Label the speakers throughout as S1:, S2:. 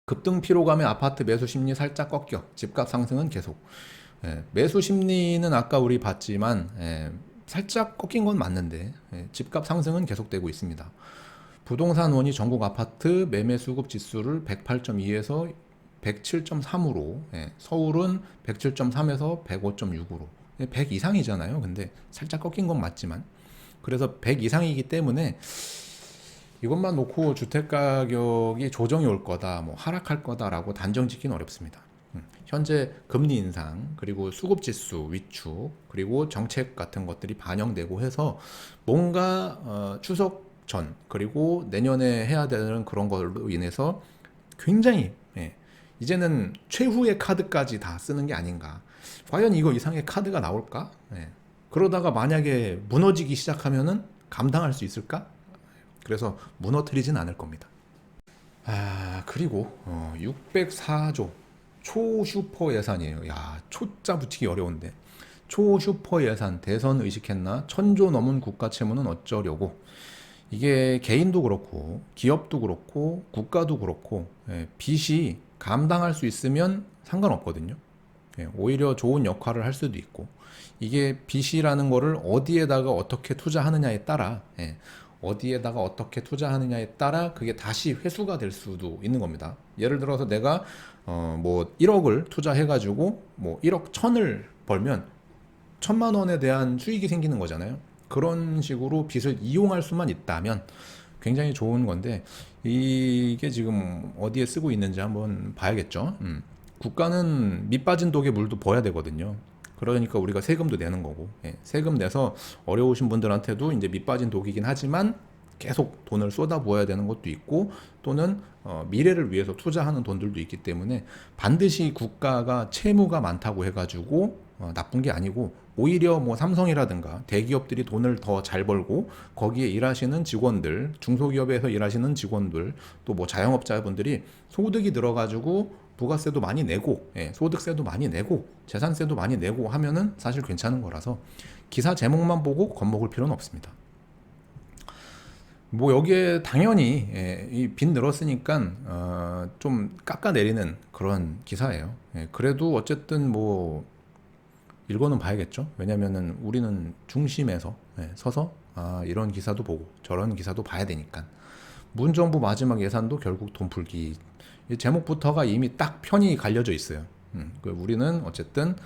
S1: 급등 피로감에 아파트 매수 심리 살짝 꺾여 집값 상승은 계속. 매수 심리는 아까 우리 봤지만 살짝 꺾인 건 맞는데 집값 상승은 계속되고 있습니다. 부동산 원이 전국 아파트 매매 수급 지수를 108.2에서 107.3으로, 서울은 107.3에서 105.6으로 100 이상이잖아요. 근데 살짝 꺾인 건 맞지만, 그래서 100 이상이기 때문에 이것만 놓고 주택 가격이 조정이 올 거다, 뭐 하락할 거다라고 단정 짓기는 어렵습니다. 현재 금리 인상, 그리고 수급 지수 위축, 그리고 정책 같은 것들이 반영되고 해서 뭔가 추석 전 그리고 내년에 해야 되는 그런 걸로 인해서 굉장히, 이제는 최후의 카드까지 다 쓰는 게 아닌가. 과연 이거 이상의 카드가 나올까? 그러다가 만약에 무너지기 시작하면은 감당할 수 있을까? 그래서 무너뜨리진 않을 겁니다. 그리고 604조 초슈퍼 예산이에요. 야, 초자 붙이기 어려운데. 초슈퍼 예산, 대선 의식했나? 1000조 넘은 국가 채무는 어쩌려고. 이게 개인도 그렇고 기업도 그렇고 국가도 그렇고, 빚이 감당할 수 있으면 상관없거든요. 오히려 좋은 역할을 할 수도 있고, 이게 빚이라는 거를 어디에다가 어떻게 투자하느냐에 따라, 어디에다가 어떻게 투자하느냐에 따라 그게 다시 회수가 될 수도 있는 겁니다. 예를 들어서 내가 뭐 1억을 투자해가지고 뭐 1억 1000을 벌면 1000만 원에 대한 수익이 생기는 거잖아요. 그런 식으로 빚을 이용할 수만 있다면 굉장히 좋은 건데, 이게 지금 어디에 쓰고 있는지 한번 봐야겠죠. 국가는 밑 빠진 독에 물도 부어야 되거든요. 그러니까 우리가 세금도 내는 거고, 세금 내서 어려우신 분들한테도 이제 밑 빠진 독이긴 하지만 계속 돈을 쏟아 부어야 되는 것도 있고, 또는 미래를 위해서 투자하는 돈들도 있기 때문에 반드시 국가가 채무가 많다고 해가지고 나쁜 게 아니고, 오히려 뭐 삼성이라든가 대기업들이 돈을 더 잘 벌고 거기에 일하시는 직원들, 중소기업에서 일하시는 직원들, 또 뭐 자영업자분들이 소득이 들어가지고 부가세도 많이 내고, 소득세도 많이 내고, 재산세도 많이 내고 하면은 사실 괜찮은 거라서 기사 제목만 보고 겁먹을 필요는 없습니다. 뭐 여기에 당연히 이 빚 늘었으니까 좀 깎아내리는 그런 기사예요. 그래도 어쨌든 뭐 읽어는 봐야겠죠. 왜냐면은 우리는 중심에서 서서 이런 기사도 보고 저런 기사도 봐야 되니까. 문정부 마지막 예산도 결국 돈 풀기. 이 제목부터가 이미 딱 편이 갈려져 있어요. 우리는 어쨌든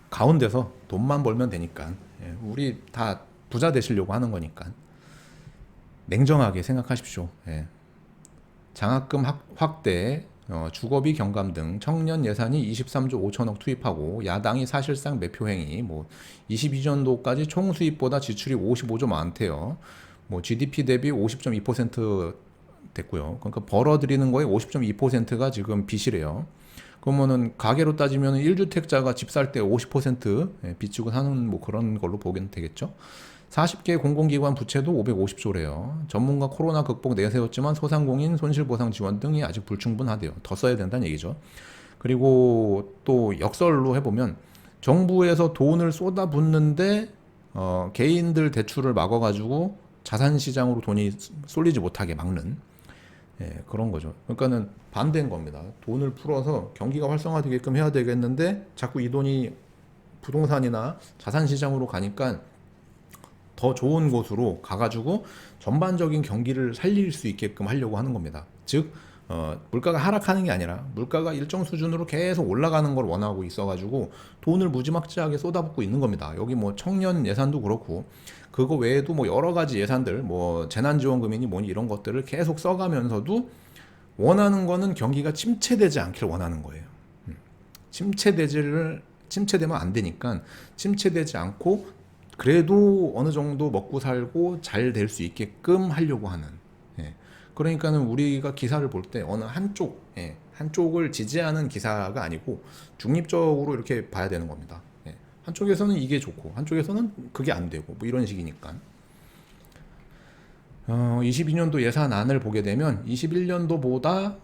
S1: 가운데서 돈만 벌면 되니까, 우리 다 부자 되시려고 하는 거니까 냉정하게 생각하십시오. 장학금 확대, 주거비 경감 등 청년 예산이 23조 5천억 투입하고, 야당이 사실상 매표 행위, 뭐 22년도까지 총 수입보다 지출이 55조 많대요. 뭐 GDP 대비 50.2% 됐고요. 그러니까 벌어들이는 거에 50.2%가 지금 빚이래요. 그러면은 가계로 따지면 1주택자가 집 살 때 50% 빚지고 사는 뭐 그런 걸로 보기는 되겠죠. 40개 공공기관 부채도 550조래요. 전문가 코로나 극복 내세웠지만 소상공인 손실보상 지원 등이 아직 불충분하대요. 더 써야 된다는 얘기죠. 그리고 또 역설로 해보면 정부에서 돈을 쏟아붓는데 개인들 대출을 막아가지고 자산시장으로 돈이 쏠리지 못하게 막는, 그런 거죠. 그러니까는 반대인 겁니다. 돈을 풀어서 경기가 활성화되게끔 해야 되겠는데 자꾸 이 돈이 부동산이나 자산시장으로 가니까 더 좋은 곳으로 가가지고 전반적인 경기를 살릴 수 있게끔 하려고 하는 겁니다. 즉 물가가 하락하는 게 아니라 물가가 일정 수준으로 계속 올라가는 걸 원하고 있어가지고 돈을 무지막지하게 쏟아붓고 있는 겁니다. 여기 뭐 청년 예산도 그렇고 그거 외에도 뭐 여러 가지 예산들, 뭐 재난지원금이니 뭐니 이런 것들을 계속 써가면서도 원하는 거는 경기가 침체되지 않기를 원하는 거예요. 침체되면 안 되니까 침체되지 않고 그래도 어느 정도 먹고 살고 잘 될 수 있게끔 하려고 하는. 그러니까는 우리가 기사를 볼 때 어느 한쪽을 지지하는 기사가 아니고 중립적으로 이렇게 봐야 되는 겁니다. 한쪽에서는 이게 좋고 한쪽에서는 그게 안 되고 뭐 이런 식이니까. 22년도 예산안을 보게 되면 21년도보다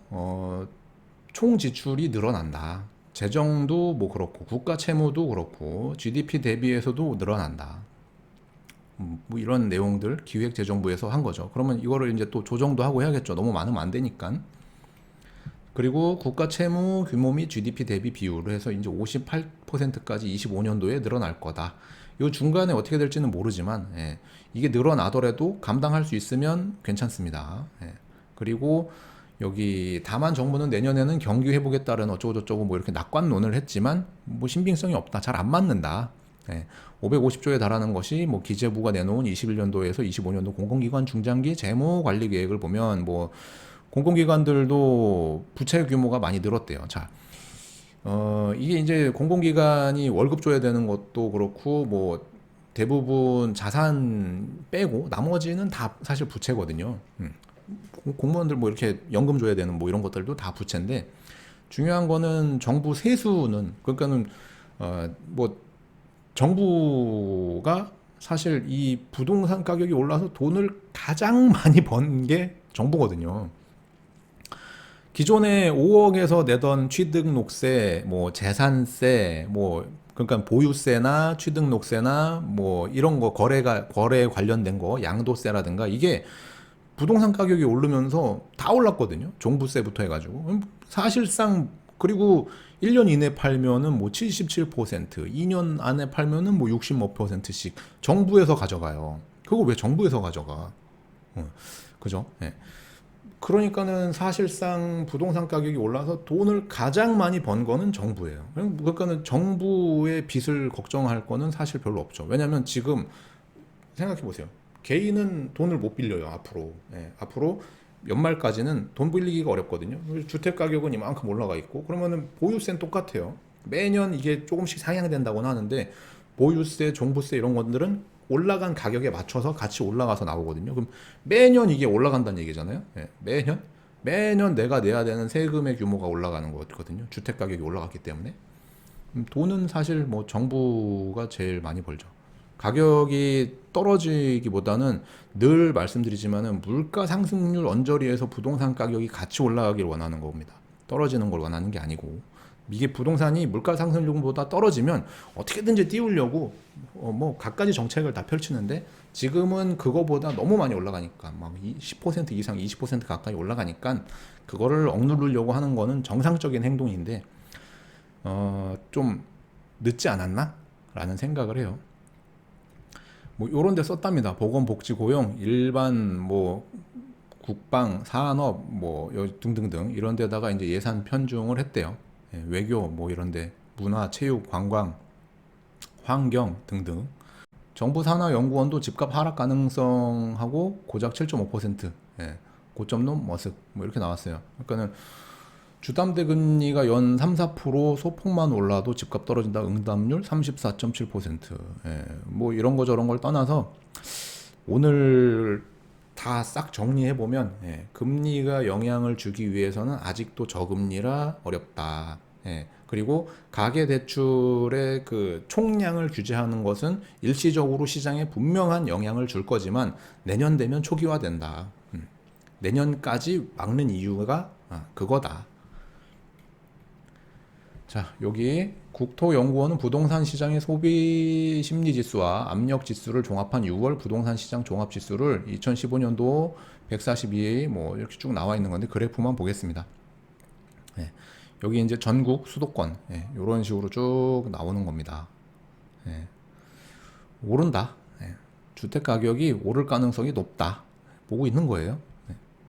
S1: 총 지출이 늘어난다. 재정도 뭐 그렇고 국가 채무도 그렇고 GDP 대비해서도 늘어난다. 뭐 이런 내용들 기획재정부에서 한 거죠. 그러면 이거를 이제 또 조정도 하고 해야겠죠. 너무 많으면 안 되니까. 그리고 국가 채무 규모 및 GDP 대비 비율을 해서 이제 58%까지 25년도에 늘어날 거다. 이 중간에 어떻게 될지는 모르지만 이게 늘어나더라도 감당할 수 있으면 괜찮습니다. 그리고 여기 다만 정부는 내년에는 경기 회복에 따른 어쩌고저쩌고 뭐 이렇게 낙관론을 했지만 뭐 신빙성이 없다. 잘 안 맞는다. 550조에 달하는 것이 뭐 기재부가 내놓은 21년도에서 25년도 공공기관 중장기 재무 관리 계획을 보면 뭐 공공기관들도 부채 규모가 많이 늘었대요. 자, 이게 이제 공공기관이 월급 줘야 되는 것도 그렇고 뭐 대부분 자산 빼고 나머지는 다 사실 부채거든요. 공무원들 뭐 이렇게 연금 줘야 되는 뭐 이런 것들도 다 부채인데 중요한 거는 정부 세수는 그러니까는 뭐 정부가 사실 이 부동산 가격이 올라서 돈을 가장 많이 번 게 정부거든요. 기존에 5억에서 내던 취득록세, 뭐 재산세, 뭐 그러니까 보유세나 취득록세나 뭐 이런 거 거래 관련된 거 양도세라든가 이게 부동산 가격이 오르면서 다 올랐거든요. 종부세부터 해가지고 사실상 그리고 1년 이내 팔면은 뭐 77%, 2년 안에 팔면은 뭐 60몇 %씩 정부에서 가져가요. 그거 왜 정부에서 가져가? 그죠? 예. 그러니까는 사실상 부동산 가격이 올라서 돈을 가장 많이 번 거는 정부예요. 그러니까는 정부의 빚을 걱정할 거는 사실 별로 없죠. 왜냐하면 지금 생각해 보세요. 개인은 돈을 못 빌려요. 앞으로 연말까지는 돈 빌리기가 어렵거든요. 주택 가격은 이만큼 올라가 있고 그러면은 보유세는 똑같아요. 매년 이게 조금씩 상향된다고는 하는데 보유세, 종부세 이런 것들은 올라간 가격에 맞춰서 같이 올라가서 나오거든요. 그럼 매년 이게 올라간다는 얘기잖아요. 매년 내가 내야 되는 세금의 규모가 올라가는 거거든요. 주택 가격이 올라갔기 때문에. 돈은 사실 뭐 정부가 제일 많이 벌죠. 가격이 떨어지기보다는 늘 말씀드리지만은 물가 상승률 언저리에서 부동산 가격이 같이 올라가길 원하는 겁니다. 떨어지는 걸 원하는 게 아니고 이게 부동산이 물가 상승률보다 떨어지면 어떻게든지 띄우려고 뭐 갖가지 정책을 다 펼치는데 지금은 그거보다 너무 많이 올라가니까 막 10% 이상 20% 가까이 올라가니까 그거를 억누르려고 하는 거는 정상적인 행동인데 좀 늦지 않았나? 라는 생각을 해요. 뭐 요런 데 썼답니다. 보건복지고용, 일반 뭐 국방, 산업 뭐 등등등 이런 데다가 이제 예산 편중을 했대요. 외교 뭐 이런데 문화, 체육, 관광, 환경 등등. 정부 산하연구원도 집값 하락 가능성하고 고작 7.5%, 고점 머쓱 뭐 이렇게 나왔어요. 그러니까는 주담대 금리가 연 3, 4% 소폭만 올라도 집값 떨어진다. 응답률 34.7%. 뭐 이런 거 저런 걸 떠나서 오늘 다 싹 정리해 보면 금리가 영향을 주기 위해서는 아직도 저금리라 어렵다. 그리고 가계 대출의 그 총량을 규제하는 것은 일시적으로 시장에 분명한 영향을 줄 거지만 내년 되면 초기화된다. 내년까지 막는 이유가 그거다. 자, 여기 국토연구원은 부동산 시장의 소비 심리 지수와 압력 지수를 종합한 6월 부동산 시장 종합 지수를 2015년도 142에 뭐 이렇게 쭉 나와 있는 건데 그래프만 보겠습니다. 여기 이제 전국 수도권 이런 식으로 쭉 나오는 겁니다. 오른다. 주택 가격이 오를 가능성이 높다. 보고 있는 거예요.